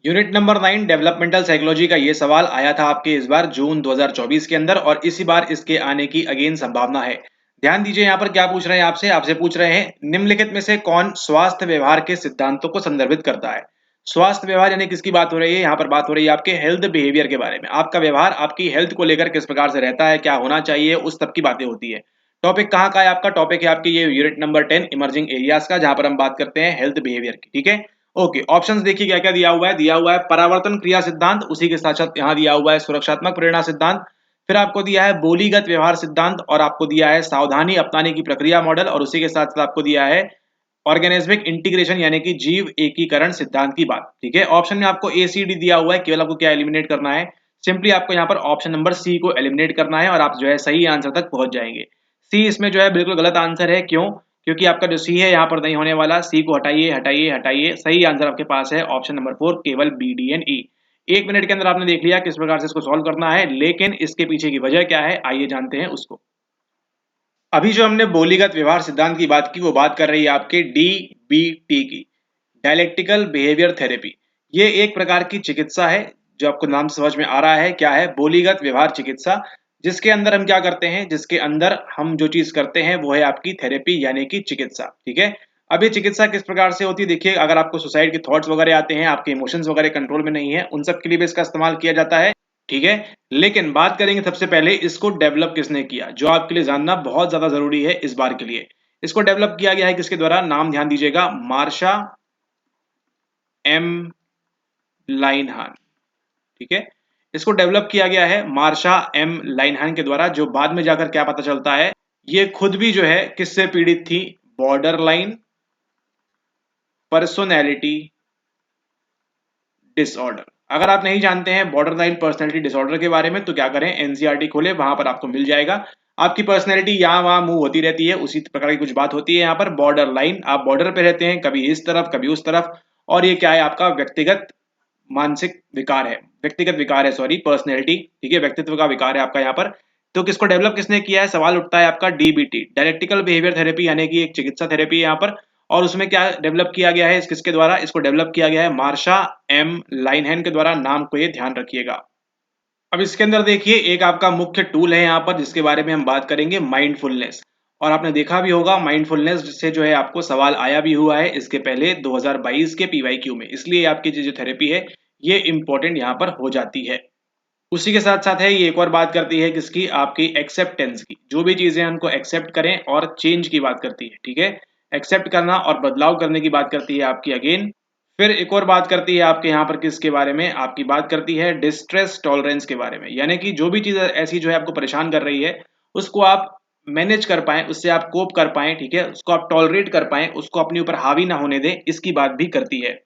Unit number 9 developmental psychology का ये सवाल आया था आपके इस बार जून 2024 के अंदर और इसी बार इसके आने की अगेन संभावना है। ध्यान दीजिए यहाँ पर क्या पूछ रहे हैं आपसे आपसे पूछ रहे हैं निम्नलिखित में से कौन स्वास्थ्य व्यवहार के सिद्धांतों को संदर्भित करता है। स्वास्थ्य व्यवहार यानी किसकी बात हो रही है, यहाँ पर बात हो रही है आपके हेल्थ बिहेवियर के बारे में। आपका व्यवहार आपकी हेल्थ को लेकर किस प्रकार से रहता है, क्या होना चाहिए, उस सब की बातें होती है। टॉपिक कहाँ का है आपका, टॉपिक है आपकी ये यूनिट नंबर 10 इमर्जिंग एरियाज का, जहां पर हम बात करते हैं हेल्थ बिहेवियर की। ठीक है, ओके। ऑप्शंस देखिए क्या क्या दिया हुआ है परावर्तन क्रिया सिद्धांत, उसी के साथ साथ यहाँ दिया हुआ है सुरक्षात्मक प्रेरणा सिद्धांत, फिर आपको दिया है बोलीगत व्यवहार सिद्धांत, और आपको दिया है सावधानी अपनाने की प्रक्रिया मॉडल, और उसी के साथ साथ आपको दिया है ऑर्गेनिज्मिक इंटीग्रेशन यानी कि जीव एकीकरण सिद्धांत की बात। ठीक है, ऑप्शन में आपको ए सी डी दिया हुआ है, केवल आपको क्या एलिमिनेट करना है, सिंपली आपको यहाँ पर ऑप्शन नंबर सी को एलिमिनेट करना है और आप जो है सही आंसर तक पहुंच जाएंगे। सी इसमें जो है बिल्कुल गलत आंसर है, क्यों? क्योंकि आपका जो सी है यहाँ पर नहीं होने वाला, सी को हटाइए हटाइए हटाइए, सही आंसर आपके पास है ऑप्शन नंबर 4 केवल B D N E. 1 minute के अंदर आपने देख लिया किस प्रकार से इसको सॉल्व करना है, लेकिन इसके पीछे की वजह क्या है आइए जानते हैं उसको। अभी जो हमने बोलीगत व्यवहार सिद्धांत की बात की वो बात कर रही है आपके डीबीटी की, डायलेक्टिकल बिहेवियर थेरेपी। ये एक प्रकार की चिकित्सा है, जो आपको नाम से समझ में आ रहा है क्या है, बोलीगत व्यवहार चिकित्सा, जिसके अंदर हम क्या करते हैं, जिसके अंदर हम जो चीज करते हैं वो है आपकी थेरेपी यानी कि चिकित्सा। ठीक है, अब ये चिकित्सा किस प्रकार से होती है, देखिए अगर आपको सुसाइड के थॉट्स वगैरह आते हैं, आपके इमोशंस वगैरह कंट्रोल में नहीं है, उन सब के लिए भी इसका इस्तेमाल किया जाता है। ठीक है, लेकिन बात करेंगे सबसे पहले इसको डेवलप किसने किया, जो आपके लिए जानना बहुत ज्यादा जरूरी है इस बार के लिए। इसको डेवलप किया गया है किसके द्वारा, नाम ध्यान दीजिएगा, मार्शा एम लाइनहान। ठीक है, इसको डेवलप किया गया है मार्शा एम लाइनहान के द्वारा, जो बाद में जाकर क्या पता चलता है, ये खुद भी जो है किससे पीड़ित थी, बॉर्डर लाइन पर्सोनैलिटी डिसऑर्डर। अगर आप नहीं जानते हैं बॉर्डर लाइन पर्सनैलिटी डिसऑर्डर के बारे में तो क्या करें, एनसीईआरटी खोले, वहां पर आपको मिल जाएगा। आपकी पर्सनैलिटी यहाँ वहां मूव होती रहती है, उसी प्रकार की कुछ बात होती है यहाँ पर। बॉर्डर लाइन, आप बॉर्डर पे रहते हैं, कभी इस तरफ कभी उस तरफ, और ये क्या है आपका व्यक्तिगत मानसिक विकार है, व्यक्तिगत विकार है, सॉरी पर्सनैलिटी। ठीक है, व्यक्तित्व का विकार है आपका यहाँ पर। तो किसको डेवलप किसने किया है, सवाल उठता है आपका, डीबीटी डायलेक्टिकल बिहेवियर थेरेपी यानी कि एक चिकित्सा थेरेपी है यहाँ पर। और उसमें क्या डेवलप किया गया है, किसके द्वारा इसको डेवलप किया गया है, मार्शा एम लाइनहैन के द्वारा। नाम को ये ध्यान रखिएगा। अब इसके अंदर देखिए एक आपका मुख्य टूल है यहाँ पर जिसके बारे में हम बात करेंगे, माइंडफुलनेस। और आपने देखा भी होगा माइंडफुलनेस से जो है आपको सवाल आया भी हुआ है इसके पहले 2022 के पीवाईक्यू में, इसलिए आपकी जो थेरेपी है ये इंपॉर्टेंट यहाँ पर हो जाती है। उसी के साथ साथ है ये एक और बात करती है किसकी, आपकी एक्सेप्टेंस की, जो भी चीजें उनको एक्सेप्ट करें और चेंज की बात करती है। ठीक है, एक्सेप्ट करना और बदलाव करने की बात करती है आपकी अगेन। फिर एक और बात करती है आपके यहाँ पर किसके बारे में, आपकी बात करती है डिस्ट्रेस टॉलरेंस के बारे में, यानी कि जो भी चीज ऐसी जो है आपको परेशान कर रही है उसको आप मैनेज कर पाए, उससे आप कोप कर पाए। ठीक है, उसको आप टॉलरेट कर पाए, उसको अपने ऊपर हावी ना होने दें, इसकी बात भी करती है।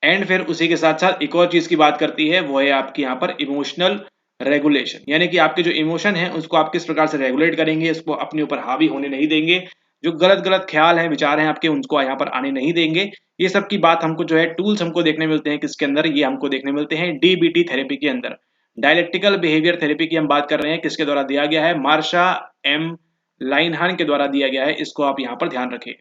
एंड फिर उसी के साथ साथ एक और चीज की बात करती है, वो है आपकी यहाँ पर इमोशनल रेगुलेशन, यानी कि आपके जो इमोशन है उसको आप किस प्रकार से रेगुलेट करेंगे, उसको अपने ऊपर हावी होने नहीं देंगे, जो गलत गलत ख्याल हैं विचार हैं आपके उनको यहाँ पर आने नहीं देंगे। ये सब की बात हमको जो है टूल्स हमको देखने मिलते हैं किसके अंदर, ये हमको देखने मिलते हैं डीबीटी थेरेपी के अंदर। डायलेक्टिकल बिहेवियर थेरेपी की हम बात कर रहे हैं, किसके द्वारा दिया गया है, मार्शा एम लाइनहान के द्वारा दिया गया है, इसको आप यहाँ पर ध्यान रखें।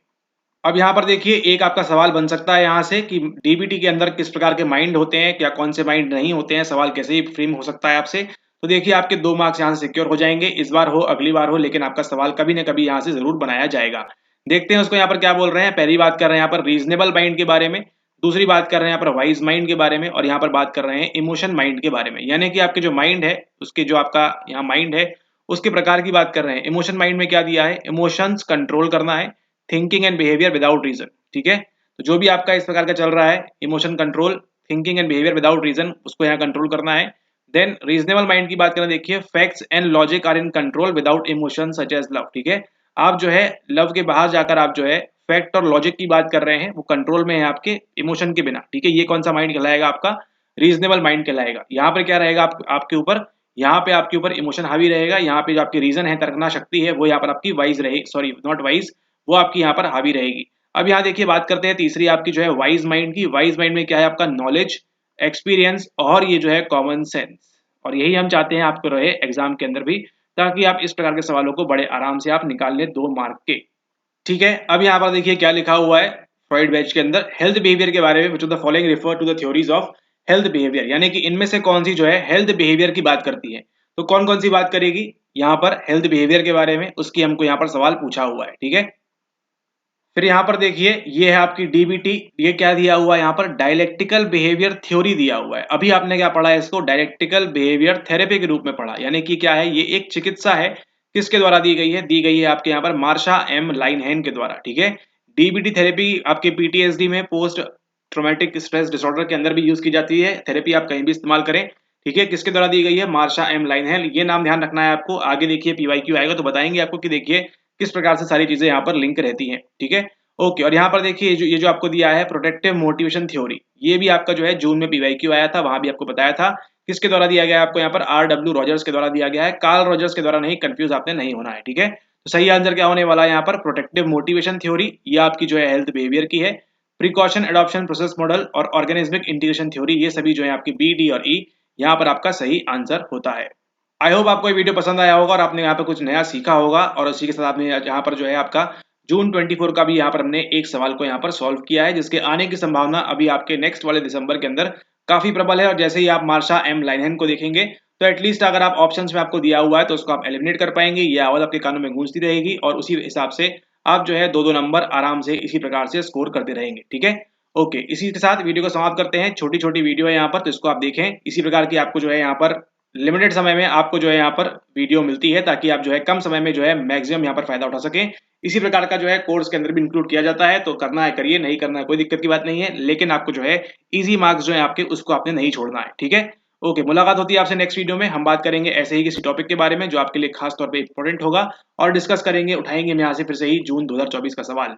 अब यहाँ पर देखिए एक आपका सवाल बन सकता है यहाँ से कि डीबीटी के अंदर किस प्रकार के माइंड होते हैं, क्या कौन से माइंड नहीं होते हैं, सवाल कैसे ही फ्रेम हो सकता है आपसे। तो देखिए आपके 2 मार्क्स यहाँ से सिक्योर हो जाएंगे, इस बार हो अगली बार हो, लेकिन आपका सवाल कभी ना कभी यहाँ से जरूर बनाया जाएगा। देखते हैं उसको यहाँ पर क्या बोल रहे हैं। पहली बात कर रहे हैं यहाँ पर रीजनेबल माइंड के बारे में, दूसरी बात कर रहे हैं यहाँ पर वाइज माइंड के बारे में, और यहाँ पर बात कर रहे हैं इमोशन माइंड के बारे में, यानी कि आपके जो माइंड है उसके जो आपका यहाँ माइंड है उसके प्रकार की बात कर रहे हैं। इमोशन माइंड में क्या दिया है, इमोशंस कंट्रोल करना है, thinking and behaviour without reason. ठीक है, तो जो भी आपका इस प्रकार का चल रहा है, emotion control, thinking and behaviour without reason, उसको यहाँ कंट्रोल करना है। देन रीजनेबल माइंड की बात करें, देखिए facts and logic are in control without emotion such as love. ठीक है, आप जो है लव के बाहर जाकर आप जो है फैक्ट और लॉजिक की बात कर रहे हैं, वो कंट्रोल में है आपके इमोशन के बिना। ठीक है, ये कौन सा माइंड कहलाएगा, आपका रीजनेबल माइंड कहलाएगा। यहाँ पर क्या रहेगा आपके ऊपर, यहाँ पे आपके ऊपर इमोशन हावी रहेगा, यहाँ पे जो आपकी रीजन है, तर्कना शक्ति है, वो यहाँ पर आपकी वाइज रहेगी, सॉरी नॉट वाइज, वो आपकी यहाँ पर हावी रहेगी। अब यहाँ देखिए बात करते हैं तीसरी आपकी जो है वाइज माइंड की। वाइज माइंड में क्या है, आपका नॉलेज, एक्सपीरियंस और ये जो है कॉमन सेंस, और यही हम चाहते हैं आपको रहे एग्जाम के अंदर भी, ताकि आप इस प्रकार के सवालों को बड़े आराम से आप निकाल लें 2 मार्क के। ठीक है, अब यहाँ पर देखिए क्या लिखा हुआ है फ्रॉइड बैच के अंदर, हेल्थ बिहेवियर के बारे में, which of the following refer to the theories of health behaviour, यानी कि इनमें से कौन सी जो है हेल्थ बिहेवियर की बात करती है। तो कौन कौन सी बात करेगी यहाँ पर हेल्थ बिहेवियर के बारे में, उसकी हमको यहाँ पर सवाल पूछा हुआ है, ठीक है। फिर यहाँ पर देखिए ये है आपकी डीबीटी, ये क्या दिया हुआ है यहाँ पर डायलेक्टिकल बिहेवियर थ्योरी दिया हुआ है। अभी आपने क्या पढ़ा है इसको, डायलेक्टिकल बिहेवियर थेरेपी के रूप में पढ़ा, यानी कि क्या है, ये एक चिकित्सा है, किसके द्वारा दी गई है आपके यहाँ पर मार्शा एम लाइनहैन के द्वारा, ठीक है। डीबीटी थेरेपी आपके पीटीएसडी में, पोस्ट ट्रॉमेटिक स्ट्रेस डिसऑर्डर के अंदर भी यूज की जाती है थेरेपी, आप कहीं भी इस्तेमाल करें, ठीक है। किसके द्वारा दी गई है, मार्शा एम लाइनहैन, ये नाम ध्यान रखना है आपको। आगे देखिए पीवाईक्यू आएगा तो बताएंगे आपको कि देखिए किस प्रकार से सारी चीजें यहाँ पर लिंक रहती हैं, ठीक है। ओके, और यहाँ पर देखिए ये जो आपको दिया है प्रोटेक्टिव मोटिवेशन थ्योरी, ये भी आपका जो है जून में पीवाईक्यू आया था, वहां भी आपको बताया था। किसके द्वारा दिया गया है आपको यहाँ पर, आरडब्ल्यू रॉजर्स के द्वारा दिया गया है, कार्ल रॉजर्स के द्वारा नहीं, कंफ्यूज आपने नहीं होना है, ठीक है। तो सही आंसर क्या होने वाला है यहाँ पर, प्रोटेक्टिव मोटिवेशन थ्योरी, ये आपकी जो है हेल्थ बिहेवियर की है। प्रिकॉशन एडॉप्शन प्रोसेस मॉडल और ऑर्गेनिज्मिक इंटीग्रेशन थ्योरी, ये सभी जो है आपकी बी, डी और ई, यहाँ पर आपका सही आंसर होता है। आई होप आपको ये वीडियो पसंद आया होगा और आपने यहाँ पर कुछ नया सीखा होगा, और उसी के साथ आपने यहाँ पर जो है आपका जून 24 का भी यहाँ पर हमने एक सवाल को यहाँ पर सॉल्व किया है, जिसके आने की संभावना अभी आपके नेक्स्ट वाले दिसंबर के अंदर काफी प्रबल है। और जैसे ही आप मार्शा एम लाइनहैन को देखेंगे तो एटलीस्ट अगर आप ऑप्शंस में आपको दिया हुआ है तो उसको आप एलिमिनेट कर पाएंगे, ये आवाज आपके कानों में गूंजती रहेगी और उसी हिसाब से आप जो है दो दो नंबर आराम से इसी प्रकार से स्कोर करते रहेंगे, ठीक है। ओके, इसी के साथ वीडियो को समाप्त करते हैं। छोटी छोटी वीडियो है यहाँ पर, तो इसको आप देखें, इसी प्रकार की आपको जो है यहाँ पर लिमिटेड समय में आपको जो है यहाँ पर वीडियो मिलती है, ताकि आप जो है कम समय में जो है मैक्सिमम यहाँ पर फायदा उठा सकें। इसी प्रकार का जो है कोर्स के अंदर भी इंक्लूड किया जाता है, तो करना है करिए, नहीं करना है कोई दिक्कत की बात नहीं है, लेकिन आपको जो है इजी मार्क्स जो है आपके, उसको आपने नहीं छोड़ना है, ठीक है। ओके, मुलाकात होती है आपसे नेक्स्ट वीडियो में। हम बात करेंगे ऐसे ही किसी टॉपिक के बारे में जो आपके लिए खास तौर पे इंपॉर्टेंट होगा, और डिस्कस करेंगे, उठाएंगे हम यहाँ से फिर से ही जून 2024 का सवाल।